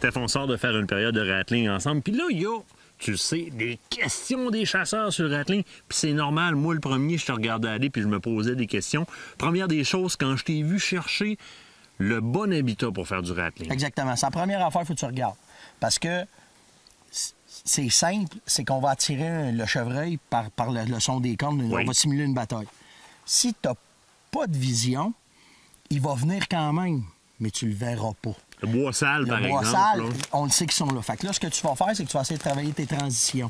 Steph, on sort de faire une période de rattling ensemble. Puis là, il y a, tu le sais, des questions des chasseurs sur le rattling. Puis c'est normal. Moi, le premier, je te regardais aller puis je me posais des questions. Première des choses, quand je t'ai vu chercher le bon habitat pour faire du rattling. Exactement. C'est la première affaire, il faut que tu regardes. Parce que c'est simple, c'est qu'on va attirer le chevreuil par le son des cornes. Oui. On va simuler une bataille. Si tu n'as pas de vision, il va venir quand même, mais tu le verras pas. Le bois sale, par Le bois exemple. sale, Là. on le sait qu'ils sont là. Fait que là, ce que tu vas faire, c'est que tu vas essayer de travailler tes transitions.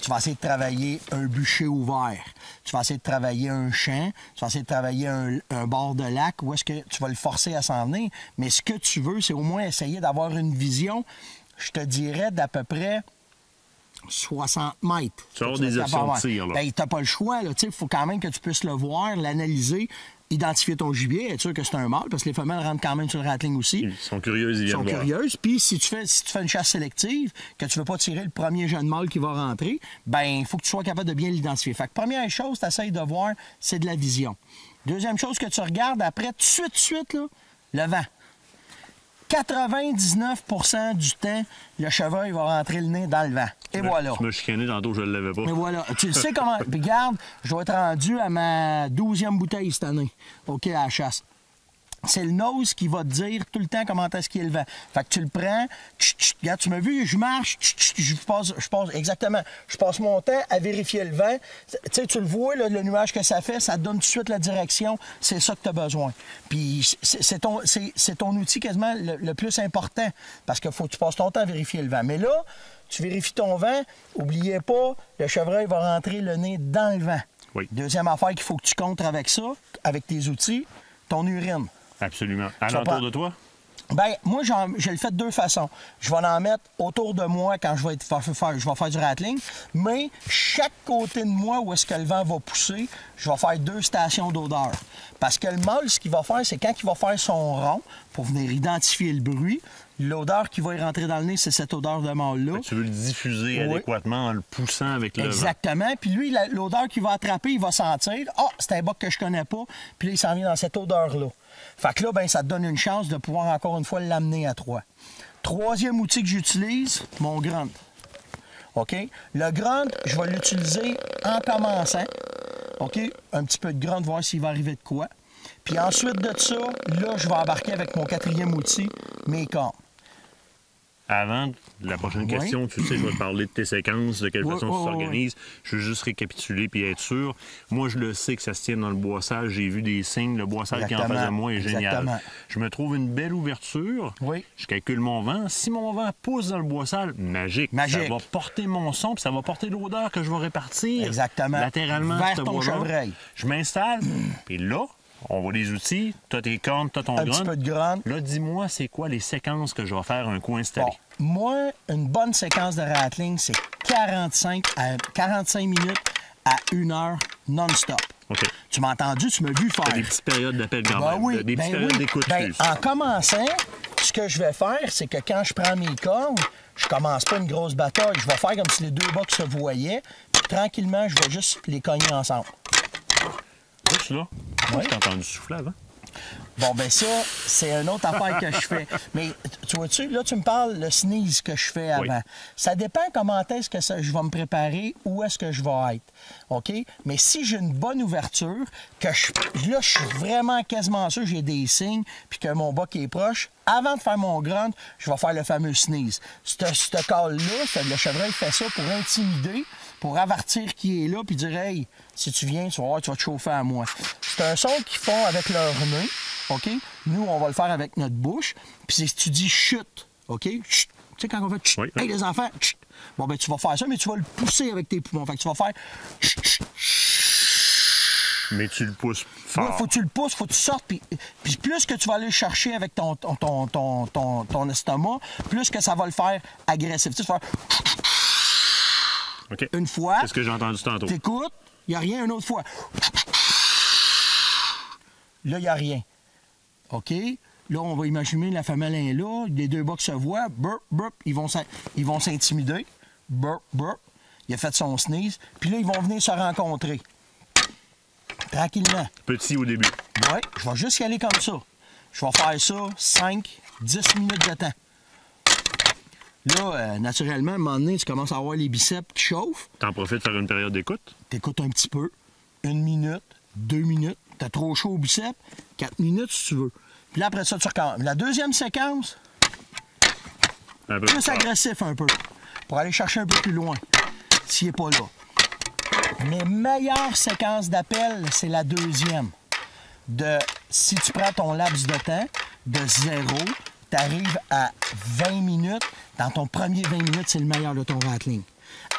Tu vas essayer de travailler un bûcher ouvert. Tu vas essayer de travailler un champ. Tu vas essayer de travailler un bord de lac où est-ce que tu vas le forcer à s'en venir. Mais ce que tu veux, c'est au moins essayer d'avoir une vision, je te dirais, d'à peu près 60 mètres. Tu vas avoir des options de tir, là. Bien, tu n'as pas le choix. Il faut quand même que tu puisses le voir, l'analyser, identifier ton gibier, être sûr que c'est un mâle, parce que les femelles rentrent quand même sur le rattling aussi. Ils sont curieuses, ils viennent voir. Curieuses. Puis si tu fais une chasse sélective, que tu veux pas tirer le premier jeune mâle qui va rentrer, ben il faut que tu sois capable de bien l'identifier. Fait que première chose, tu essaies de voir, c'est de la vision. Deuxième chose que tu regardes après, tout de suite, là, le vent. 99% du temps, le chevreuil va rentrer le nez dans le vent. Et voilà. Tu m'as chicané tantôt, je ne l'avais pas. Et voilà. Tu le sais comment. Puis regarde, je dois être rendu à ma 12e bouteille cette année, OK, à la chasse. C'est le nose qui va te dire tout le temps comment est-ce qu'il est le vent. Fait que tu le prends, regarde, tu m'as vu, je marche, je passe, exactement, je passe mon temps à vérifier le vent. Tu sais, tu le vois, là, le nuage que ça fait, ça te donne tout de suite la direction. C'est ça que tu as besoin. Puis c'est ton outil quasiment le plus important parce qu'il faut que tu passes ton temps à vérifier le vent. Mais là, tu vérifies ton vent, oubliez pas, le chevreuil va rentrer le nez dans le vent. Oui. Deuxième affaire qu'il faut que tu comptes avec ça, avec tes outils, ton urine. Absolument. Alentour de toi? Bien, moi, je le fais de deux façons. Je vais en mettre autour de moi quand je vais faire du rattling, mais chaque côté de moi où est-ce que le vent va pousser, je vais faire 2 stations d'odeur. Parce que le mâle, ce qu'il va faire, c'est quand il va faire son rond pour venir identifier le bruit, l'odeur qui va y rentrer dans le nez, c'est cette odeur de mâle-là. Tu veux le diffuser adéquatement en le poussant avec le vent. Exactement. Puis lui, l'odeur qu'il va attraper, il va sentir « Ah, c'est un boc que je connais pas. » Puis là, il s'en vient dans cette odeur-là. Fait que là, ben, ça te donne une chance de pouvoir encore une fois l'amener à toi. Troisième outil que j'utilise, mon grunt. OK? Le grunt, je vais l'utiliser en commençant. OK? Un petit peu de grunt, voir s'il va arriver de quoi. Puis ensuite de ça, là, je vais embarquer avec mon 4e outil, mes cornes. Avant la prochaine question, tu sais, je vais te parler de tes séquences, de quelle façon tu t'organises. Je veux juste récapituler puis être sûr. Moi, je le sais que ça se tient dans le bois sale. J'ai vu des signes. Le bois sale qui est en face de moi est génial. Exactement. Je me trouve une belle ouverture. Oui. Je calcule mon vent. Si mon vent pousse dans le bois sale, magique. Ça va porter mon son puis ça va porter l'odeur que je vais répartir. Exactement. Latéralement vers ton chevreuil. Je m'installe. Puis là, on voit les outils, t'as tes cornes, t'as ton grunt. Un petit peu de grunt. Là, dis-moi, c'est quoi les séquences que je vais faire un coup installé? Bon, moi, une bonne séquence de rattling, c'est 45 minutes à 1 heure non-stop. OK. Tu m'as entendu, tu m'as vu faire. Des petites périodes d'appel quand Ben même. oui, Des petites ben périodes oui. d'écoute. Ben, en commençant, ce que je vais faire, c'est que quand je prends mes cornes, je commence pas une grosse bataille. Je vais faire comme si les 2 bocs se voyaient. Puis tranquillement, je vais juste les cogner ensemble. Juste là? Moi, je t'ai entendu souffler avant. Bon, ben ça, c'est une autre affaire que je fais. Mais tu vois-tu, là, tu me parles le sneeze que je fais avant. Oui. Ça dépend comment est-ce que je vais me préparer, où est-ce que je vais être. OK? Mais si j'ai une bonne ouverture, là, je suis vraiment quasiment sûr que j'ai des signes, puis que mon boc est proche, avant de faire mon grunt, je vais faire le fameux sneeze. Ce call-là, le chevreuil fait ça pour intimider, pour avertir qui est là, puis dire « Hey, si tu viens, tu vas voir, tu vas te chauffer à moi. » C'est un son qu'ils font avec leur nez, OK? Nous, on va le faire avec notre bouche. Puis si tu dis « chut », OK? Chut. Tu sais, quand on fait « chut oui. » Hey, les enfants, chut. Bon, ben tu vas faire ça, mais tu vas le pousser avec tes poumons. Fait que tu vas faire « chut, chut, chut. » Mais tu le pousses fort. Oui, faut que tu le pousses, faut que tu sortes. Puis plus que tu vas aller le chercher avec ton estomac, plus que ça va le faire agressif. Tu sais, tu vas faire OK. une fois. C'est ce que j'ai entendu tantôt. T'écoutes, il n'y a rien une autre fois. Là, il n'y a rien. OK? Là, on va imaginer la femelle est là, les 2 bocs se voient, burp, burp, ils vont s'intimider. Burp, burp. Il a fait son sneeze. Puis là, ils vont venir se rencontrer. Tranquillement. Petit au début. Oui, je vais juste y aller comme ça. Je vais faire ça 5-10 minutes de temps. Là, naturellement, à un moment donné, tu commences à avoir les biceps qui chauffent. T'en profites de faire une période d'écoute? T'écoutes un petit peu, 1 minute, 2 minutes. T'as trop chaud au biceps, 4 minutes si tu veux. Puis là, après ça, tu recommences. La deuxième séquence, plus agressif un peu, pour aller chercher un peu plus loin, s'il n'est pas là. Mes meilleures séquences d'appel, c'est la deuxième. Si tu prends ton laps de temps, de 0, tu arrives à 20 minutes. Dans ton premier 20 minutes, c'est le meilleur de ton rattling.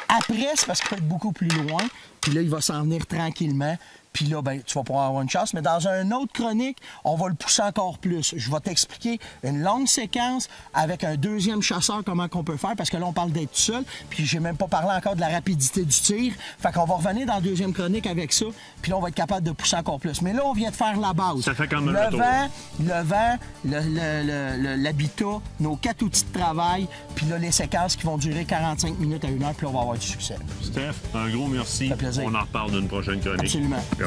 Après, c'est parce qu'il peut être beaucoup plus loin. Puis là, il va s'en venir tranquillement. Puis là, ben, tu vas pouvoir avoir une chance. Mais dans une autre chronique, on va le pousser encore plus. Je vais t'expliquer une longue séquence avec un deuxième chasseur, comment qu'on peut faire. Parce que là, on parle d'être tout seul. Puis j'ai même pas parlé encore de la rapidité du tir. Fait qu'on va revenir dans la deuxième chronique avec ça. Puis là, on va être capable de pousser encore plus. Mais là, on vient de faire la base. Ça fait comme un le vent, l'habitat, nos 4 outils de travail. Puis là, les séquences qui vont durer 45 minutes à 1 heure. Puis là, on va avoir du succès. Steph, un gros merci. Ça fait plaisir. On en reparle d'une prochaine chronique. Absolument. Merci.